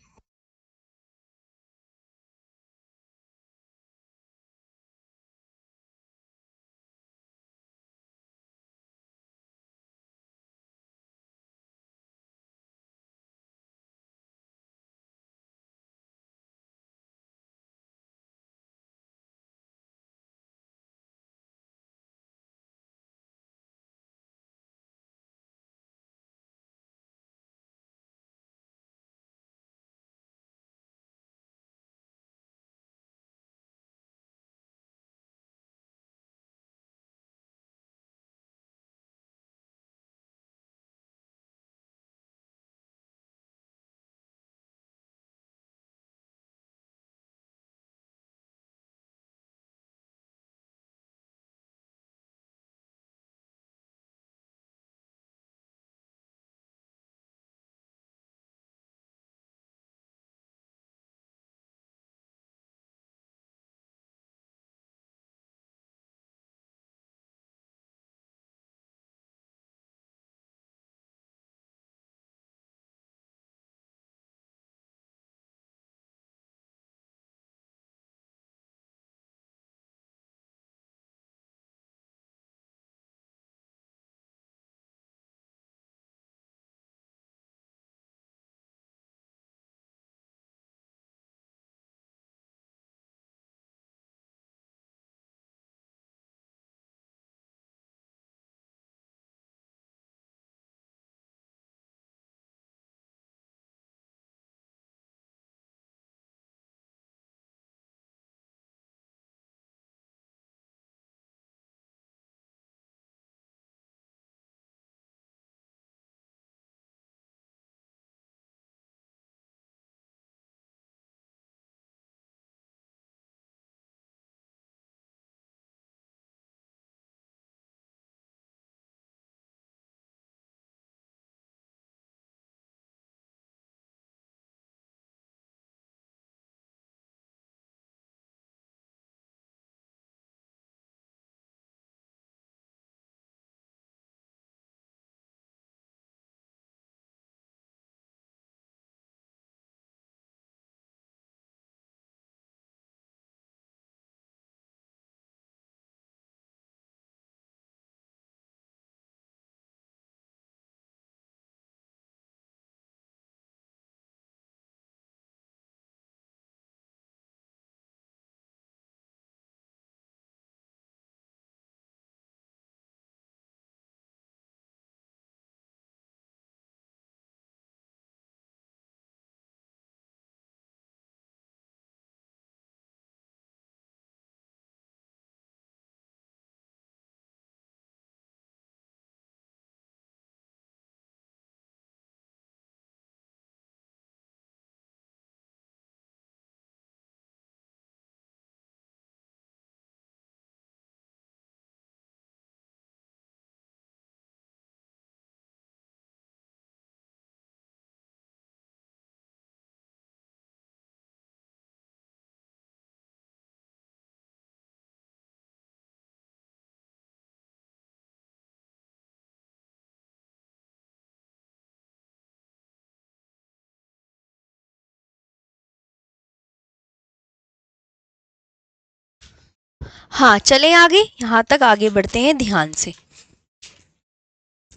हाँ, चलें आगे, यहाँ तक आगे बढ़ते हैं ध्यान से।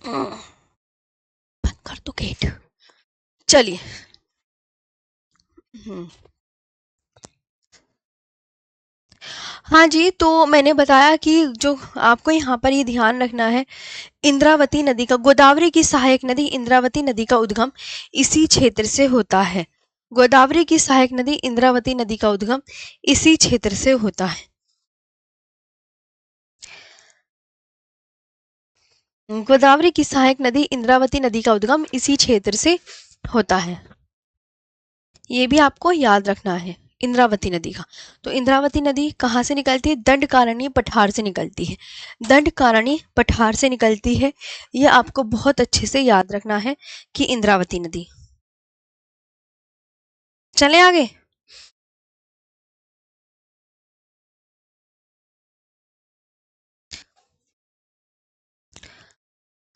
बंद कर दो गेट। चलिए। हम्म। हाँ जी, तो मैंने बताया कि जो आपको यहाँ पर ये ध्यान रखना है, इंद्रावती नदी का, गोदावरी की सहायक नदी इंद्रावती नदी का उद्गम इसी क्षेत्र से होता है। गोदावरी की सहायक नदी इंद्रावती नदी का उद्गम इसी क्षेत्र से होता है। गोदावरी की सहायक नदी इंद्रावती नदी का उद्गम इसी क्षेत्र से होता है। ये भी आपको याद रखना है, इंद्रावती नदी का। तो इंद्रावती नदी कहाँ से निकलती है? दंडकारण्य पठार से निकलती है। दंडकारण्य पठार से निकलती है। ये आपको बहुत अच्छे से याद रखना है कि इंद्रावती नदी। चलें आगे।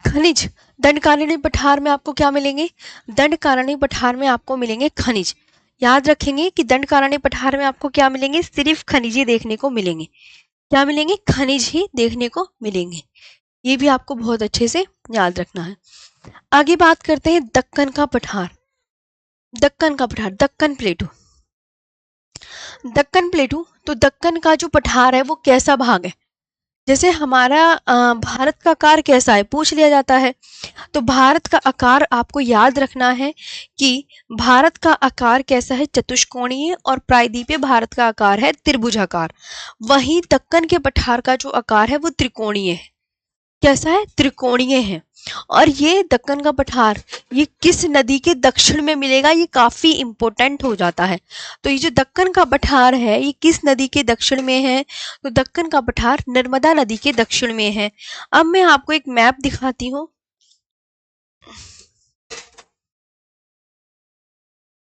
खनिज। दंडकारण्य पठार में आपको क्या मिलेंगे? दंडकारण्य पठार में आपको मिलेंगे खनिज। याद रखेंगे कि दंडकारण्य पठार में आपको क्या मिलेंगे? सिर्फ खनिज ही देखने को मिलेंगे। क्या मिलेंगे? खनिज ही देखने को मिलेंगे। ये भी आपको बहुत अच्छे से याद रखना है। आगे बात करते हैं दक्कन का पठार। दक्कन का पठार, दक्कन प्लेटू। दक्कन प्लेटू, तो दक्कन का जो पठार है वो कैसा भाग है? जैसे हमारा भारत का आकार कैसा है पूछ लिया जाता है। तो भारत का आकार आपको याद रखना है कि भारत का आकार कैसा है? चतुष्कोणीय, और प्रायद्वीपीय भारत का आकार है त्रिभुजाकार। वहीं दक्कन के पठार का जो आकार है वो त्रिकोणीय है। कैसा है? त्रिकोणीय है। और ये दक्कन का पठार, ये किस नदी के दक्षिण में मिलेगा? ये काफी इंपॉर्टेंट हो जाता है। तो ये जो दक्कन का पठार है ये किस नदी के दक्षिण में है? तो दक्कन का पठार नर्मदा नदी के दक्षिण में है। अब मैं आपको एक मैप दिखाती हूँ।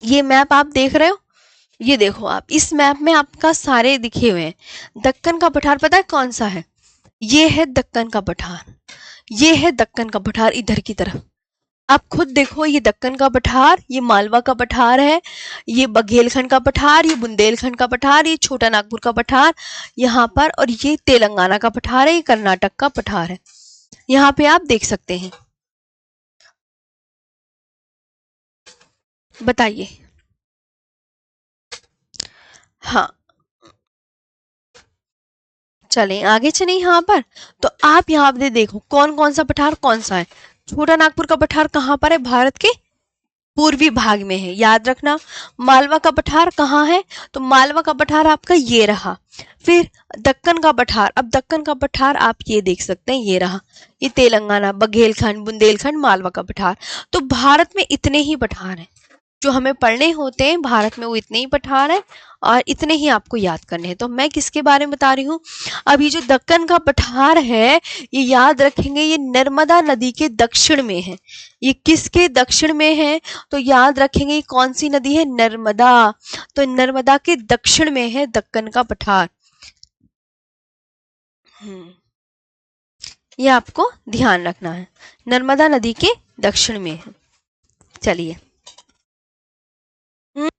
ये मैप आप देख रहे हो? ये देखो आप, इस मैप में आपका सारे दिखे हुए हैं। दक्कन का पठार पता है कौन सा है? ये है दक्कन का पठार। ये है दक्कन का पठार इधर की तरफ। आप खुद देखो, ये दक्कन का पठार, ये मालवा का पठार है, ये बघेलखंड का पठार, ये बुंदेलखंड का पठार, ये छोटा नागपुर का पठार यहाँ पर, और ये तेलंगाना का पठार है, ये कर्नाटक का पठार है। यहाँ पे आप देख सकते हैं। बताइए। हाँ, चलें आगे चलें यहाँ पर। तो आप यहाँ पे देखो कौन कौन सा पठार कौन सा है। छोटा नागपुर का पठार कहाँ पर है? भारत के पूर्वी भाग में है, याद रखना। मालवा का पठार कहाँ है? तो मालवा का पठार आपका ये रहा। फिर दक्कन का पठार, अब दक्कन का पठार आप ये देख सकते हैं, ये रहा। ये तेलंगाना, बघेलखंड, बुंदेलखंड, मालवा का पठार। तो भारत में इतने ही पठार हैं जो हमें पढ़ने होते हैं। भारत में वो इतने ही पठार हैं और इतने ही आपको याद करने हैं। तो मैं किसके बारे में बता रही हूँ? अभी जो दक्कन का पठार है, ये याद रखेंगे, ये नर्मदा नदी के दक्षिण में है। ये किसके दक्षिण में है? तो याद रखेंगे ये कौन सी नदी है? नर्मदा। तो नर्मदा के दक्षिण में है दक्कन का पठार। हम्म, ये आपको ध्यान रखना है, नर्मदा नदी के दक्षिण में है। चलिए। हम्म।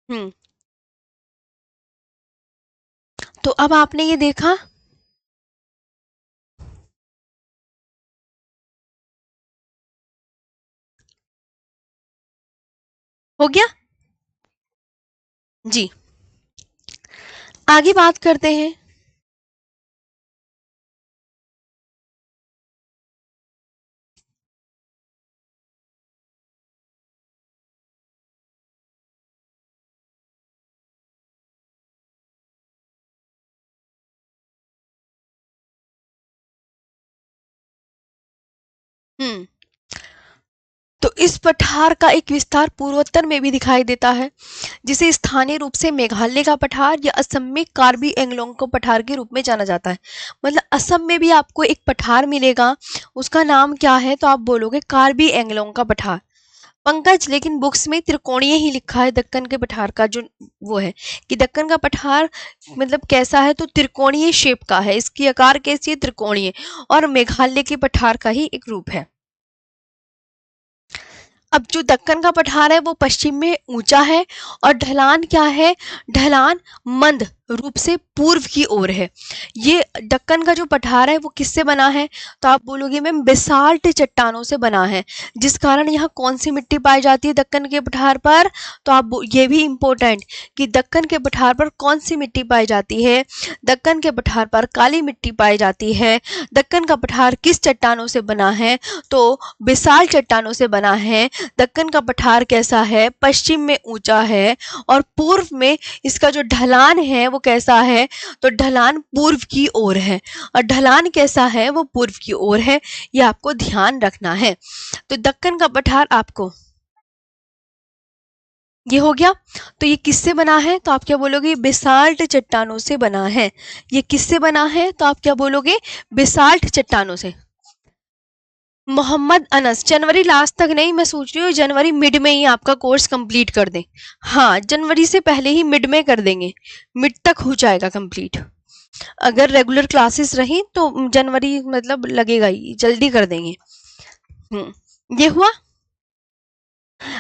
हम्म। तो अब आपने ये देखा। हो गया जी। आगे बात करते हैं। हम्म। तो इस पठार का एक विस्तार पूर्वोत्तर में भी दिखाई देता है, जिसे स्थानीय रूप से मेघालय का पठार या असम में कार्बी एंगलोंग को पठार के रूप में जाना जाता है। मतलब असम में भी आपको एक पठार मिलेगा, उसका नाम क्या है तो आप बोलोगे कार्बी एंगलोंग का पठार। पंकज, लेकिन बुक्स में त्रिकोणीय ही लिखा है दक्कन के पठार का जो वो है कि दक्कन का पठार मतलब कैसा है तो त्रिकोणीय शेप का है, इसकी आकार कैसी है, त्रिकोणीय, और मेघालय के पठार का ही एक रूप है। अब जो दक्कन का पठार है वो पश्चिम में ऊंचा है और ढलान क्या है, ढलान मंद रूप से पूर्व की ओर है। ये दक्कन का जो पठार है वो किससे बना है तो आप बोलोगे मैम बेसाल्ट चट्टानों से बना है। जिस कारण यहाँ कौन सी मिट्टी पाई जाती है दक्कन के पठार पर, तो आप ये भी इम्पोर्टेंट कि दक्कन के पठार पर कौन सी मिट्टी पाई जाती है, दक्कन के पठार पर काली मिट्टी पाई जाती है। दक्कन का पठार किस चट्टानों से बना है तो बेसाल्ट चट्टानों से बना है। दक्कन का पठार कैसा है, पश्चिम में ऊंचा है और पूर्व में इसका जो ढलान है वो कैसा है तो ढलान पूर्व की ओर है, और ढलान कैसा है वो पूर्व की ओर है, ये आपको ध्यान रखना है। तो दक्कन का पठार आपको ये हो गया। तो ये किससे बना है तो आप क्या बोलोगे, बेसाल्ट चट्टानों से बना है। ये किससे बना है तो आप क्या बोलोगे, बेसाल्ट चट्टानों से। मोहम्मद अनस, जनवरी लास्ट तक नहीं, मैं सोच रही हूँ जनवरी मिड में ही आपका कोर्स कंप्लीट कर दें। हाँ, जनवरी से पहले ही मिड में कर देंगे, मिड तक हो जाएगा कंप्लीट। अगर रेगुलर क्लासेस रही तो जनवरी मतलब लगेगा ही, जल्दी कर देंगे। ये हुआ।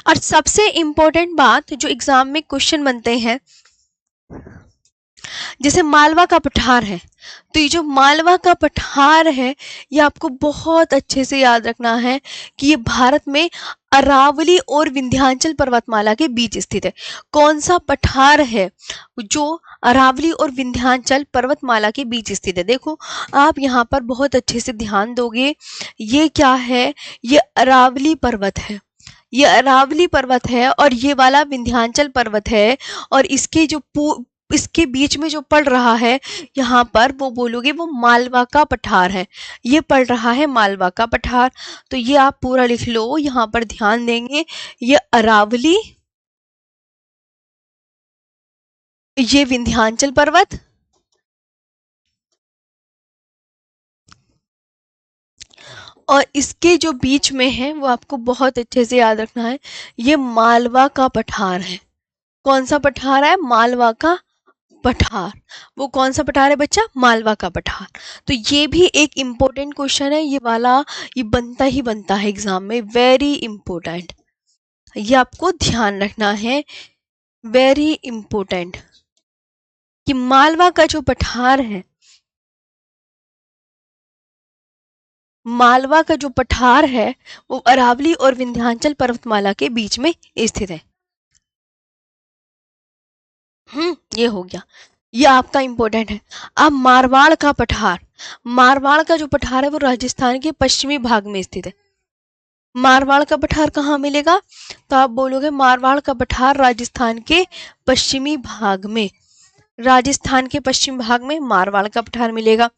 और सबसे इम्पोर्टेंट बात जो एग्जाम में क्वेश्चन बनते हैं, जैसे मालवा का पठार है, तो ये जो मालवा का पठार है ये आपको बहुत अच्छे से याद रखना है कि ये भारत में अरावली और विंध्याचल पर्वतमाला के बीच स्थित है। कौन सा पठार है जो अरावली और विंध्याचल पर्वतमाला के बीच स्थित है, देखो आप यहाँ पर बहुत अच्छे से ध्यान दोगे। ये क्या है, ये अरावली पर्वत है, ये अरावली पर्वत है और ये वाला विंध्याचल पर्वत है, और इसके जो इसके बीच में जो पड़ रहा है यहाँ पर वो बोलोगे वो मालवा का पठार है, ये पड़ रहा है मालवा का पठार। तो ये आप पूरा लिख लो, यहाँ पर ध्यान देंगे, ये अरावली, ये विंध्याचल पर्वत, और इसके जो बीच में है वो आपको बहुत अच्छे से याद रखना है, ये मालवा का पठार है। कौन सा पठार है, मालवा का पठार। वो कौन सा पठार है बच्चा, मालवा का पठार। तो ये भी एक इम्पोर्टेंट क्वेश्चन है, ये वाला ये बनता ही बनता है एग्जाम में, वेरी इंपॉर्टेंट, ये आपको ध्यान रखना है, वेरी इंपॉर्टेंट, कि मालवा का जो पठार है, मालवा का जो पठार है वो अरावली और विंध्याचल पर्वतमाला के बीच में स्थित है। ये हो गया, ये आपका इंपॉर्टेंट है। अब मारवाड़ का पठार, मारवाड़ का जो पठार है वो राजस्थान के पश्चिमी भाग में स्थित है। मारवाड़ का पठार कहाँ मिलेगा तो आप बोलोगे मारवाड़ का पठार राजस्थान के पश्चिमी भाग में, राजस्थान के पश्चिम भाग में मारवाड़ का पठार मिलेगा।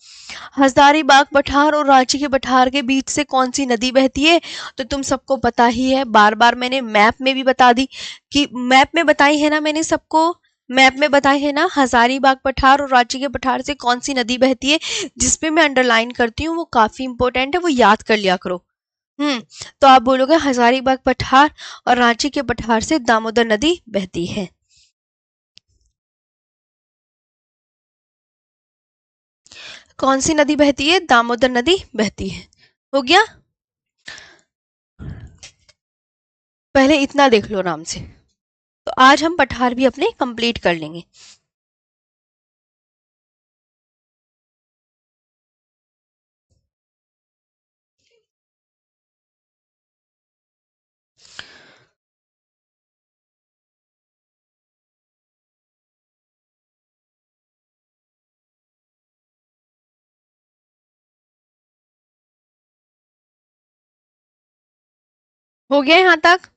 हजारीबाग पठार और रांची के पठार के बीच से कौन सी नदी बहती है तो तुम सबको पता ही है, बार बार मैंने मैप में भी बता दी, कि मैप में बताई है ना मैंने सबको, मैप में बताई है ना, हजारीबाग पठार और रांची के पठार से कौन सी नदी बहती है, जिसपे मैं अंडरलाइन करती हूँ वो काफी इंपॉर्टेंट है, वो याद कर लिया करो। हम्म तो आप बोलोगे हजारीबाग पठार और रांची के पठार से दामोदर नदी बहती है। कौन सी नदी बहती है, दामोदर नदी बहती है। हो गया, पहले इतना देख लो आराम से, तो आज हम पठार भी अपने कंप्लीट कर लेंगे। हो गया यहाँ तक।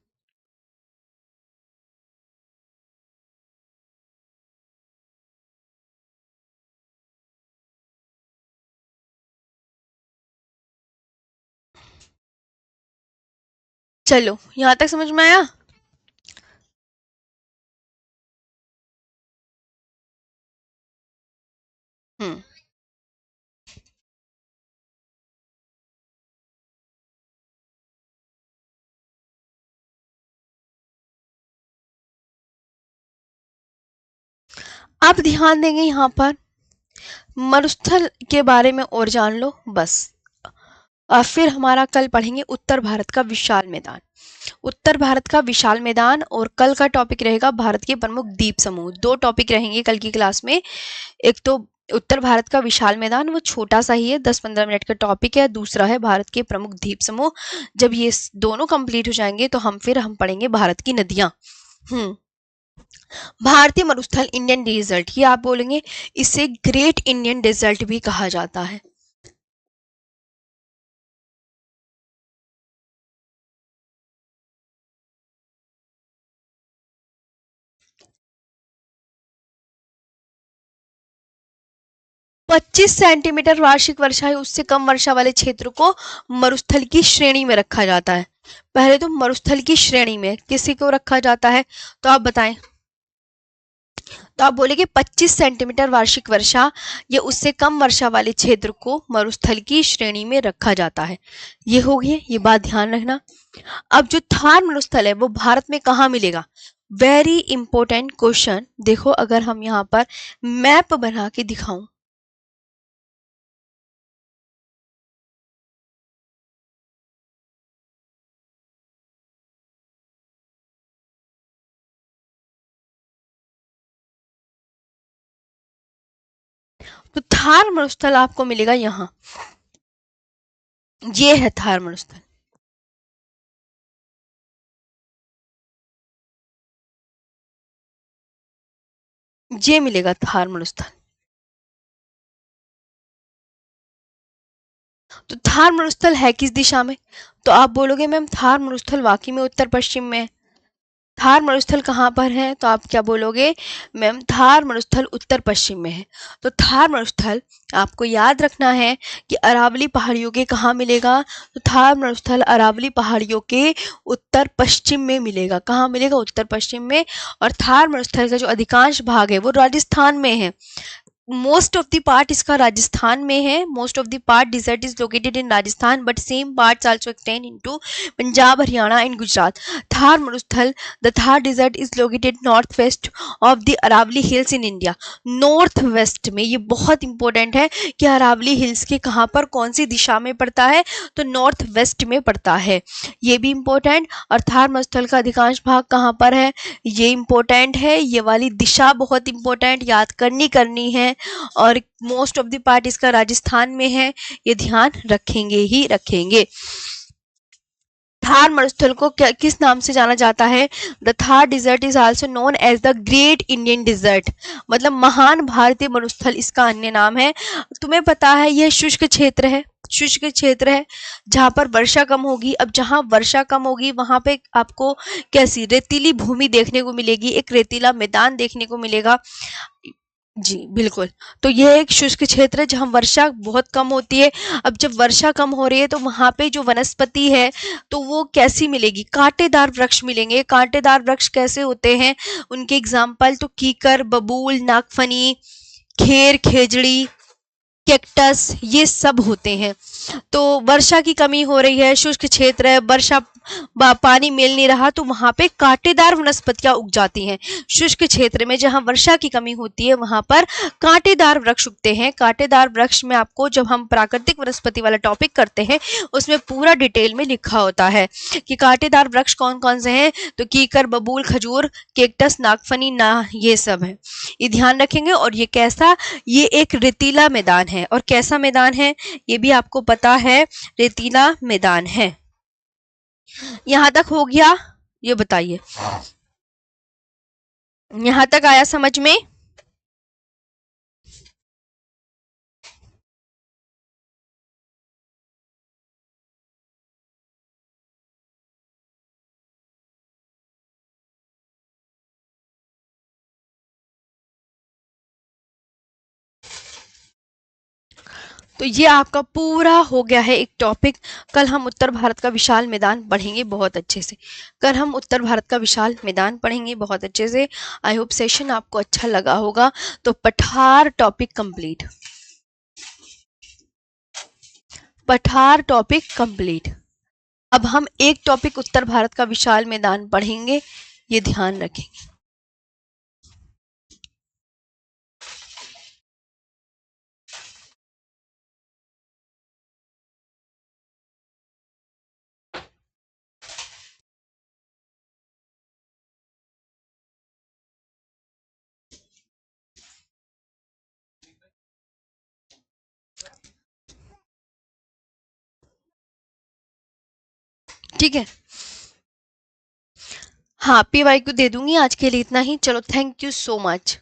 चलो यहाँ तक समझ में आया। हम्म। आप ध्यान देंगे यहाँ पर मरुस्थल के बारे में और जान लो बस। और फिर हमारा कल पढ़ेंगे उत्तर भारत का विशाल मैदान। उत्तर भारत का विशाल मैदान, और कल का टॉपिक रहेगा भारत के प्रमुख द्वीप समूह। दो टॉपिक रहेंगे कल की क्लास में। एक तो उत्तर भारत का विशाल मैदान, वो छोटा सा ही है, 10-15 मिनट का टॉपिक है। दूसरा है भारत के प्रमुख द्वीप समूह। जब ये दोनों कंप्लीट हो जाएंगे तो हम पढ़ेंगे भारत की नदियां। हम्म। भारतीय मरुस्थल इंडियन डेजर्ट, ये आप बोलेंगे इसे ग्रेट इंडियन डेजर्ट भी कहा जाता है। 25 सेंटीमीटर वार्षिक वर्षा है उससे कम वर्षा वाले क्षेत्र को मरुस्थल की श्रेणी में रखा जाता है। पहले तो मरुस्थल की श्रेणी में किसी को रखा जाता है, तो आप बताएं। तो आप बोलेंगे 25 सेंटीमीटर वार्षिक वर्षा, ये उससे कम वर्षा वाले क्षेत्र को मरुस्थल की श्रेणी में रखा जाता है। ये हो गई, ये बात ध्यान रखना। अब जो थार मरुस्थल है वो भारत में कहाँ मिलेगा? Very important question. देखो अगर हम यहाँ पर मैप बना के दिखाऊं, तो थार मरुस्थल आपको मिलेगा यहाँ। ये है थार मरुस्थल। ये मिलेगा थार मरुस्थल। तो थार मरुस्थल है किस दिशा में? तो आप बोलोगे मैम थार मरुस्थल वाकई में उत्तर पश्चिम में है। थार मरुस्थल कहाँ पर है? तो आप क्या बोलोगे? मैम थार मरुस्थल उत्तर पश्चिम में है। तो थार मरुस्थल आपको याद रखना है कि अरावली पहाड़ियों के कहाँ मिलेगा? तो थार मरुस्थल अरावली पहाड़ियों के उत्तर पश्चिम में मिलेगा। कहाँ मिलेगा? उत्तर पश्चिम में। और थार मरुस्थल का जो अधिकांश भाग है वो राजस्थान में है। मोस्ट ऑफ द पार्ट इसका राजस्थान में है। Most of the part desert is located in Rajasthan, but same parts also extend into Punjab, Haryana and Gujarat. Thar मरुस्थल, the Thar desert is located north west of the Aravalli hills in India. North west में, ये बहुत important है कि Aravalli hills के कहाँ पर, कौन सी दिशा में पड़ता है? तो नॉर्थ वेस्ट में पड़ता है। ये भी इंपॉर्टेंट। और थार मरुस्थल का अधिकांश भाग कहाँ पर है? ये इंपॉर्टेंट है। ये वाली दिशा बहुत इंपॉर्टेंट, याद करनी है। और मोस्ट ऑफ द पार्ट इसका राजस्थान में है, ये ध्यान रखेंगे ही रखेंगे। थार मरुस्थल को किस नाम से जाना जाता है? The Thar desert is also known as the great Indian desert, मतलब महान भारतीय मरुस्थल इसका अन्य नाम है। तुम्हें पता है यह शुष्क क्षेत्र है। शुष्क क्षेत्र है जहां पर वर्षा कम होगी। अब जहां वर्षा कम होगी वहां पे आपको कैसी रेतीली भूमि देखने को मिलेगी, एक रेतीला मैदान देखने को मिलेगा। जी बिल्कुल। तो यह एक शुष्क क्षेत्र है जहाँ वर्षा बहुत कम होती है। अब जब वर्षा कम हो रही है तो वहां पे जो वनस्पति है तो वो कैसी मिलेगी? कांटेदार वृक्ष मिलेंगे। कांटेदार वृक्ष कैसे होते हैं? उनके एग्जाम्पल तो कीकर, बबूल, नागफनी, खेर, खेजड़ी, कैक्टस, ये सब होते हैं। तो वर्षा की कमी हो रही है, शुष्क क्षेत्र है, वर्षा पानी मिल नहीं रहा, तो वहां पे कांटेदार वनस्पतियां उग जाती हैं। शुष्क क्षेत्र में जहां वर्षा की कमी होती है वहां पर कांटेदार वृक्ष उगते हैं। कांटेदार वृक्ष में आपको जब हम प्राकृतिक वनस्पति वाला टॉपिक करते हैं उसमें पूरा डिटेल में लिखा होता है कि कांटेदार वृक्ष कौन कौन से हैं। तो कीकर, बबूल, खजूर, केक्टस, नागफनी, ना, ये सब है। ये ध्यान रखेंगे। और ये कैसा? ये एक रेतीला मैदान है। और कैसा मैदान है ये भी आपको पता है, रेतीला मैदान है। यहाँ तक हो गया? ये बताइए, यहाँ तक आया समझ में? तो ये आपका पूरा हो गया है एक टॉपिक। कल हम उत्तर भारत का विशाल मैदान पढ़ेंगे बहुत अच्छे से। कल हम उत्तर भारत का विशाल मैदान पढ़ेंगे बहुत अच्छे से। आई होप सेशन आपको अच्छा लगा होगा। तो पठार टॉपिक कंप्लीट। पठार टॉपिक कंप्लीट। अब हम एक टॉपिक उत्तर भारत का विशाल मैदान पढ़ेंगे, ये ध्यान रखेंगे। ठीक है, हाँ पीवाई को दे दूंगी। आज के लिए इतना ही। चलो, थैंक यू सो मच।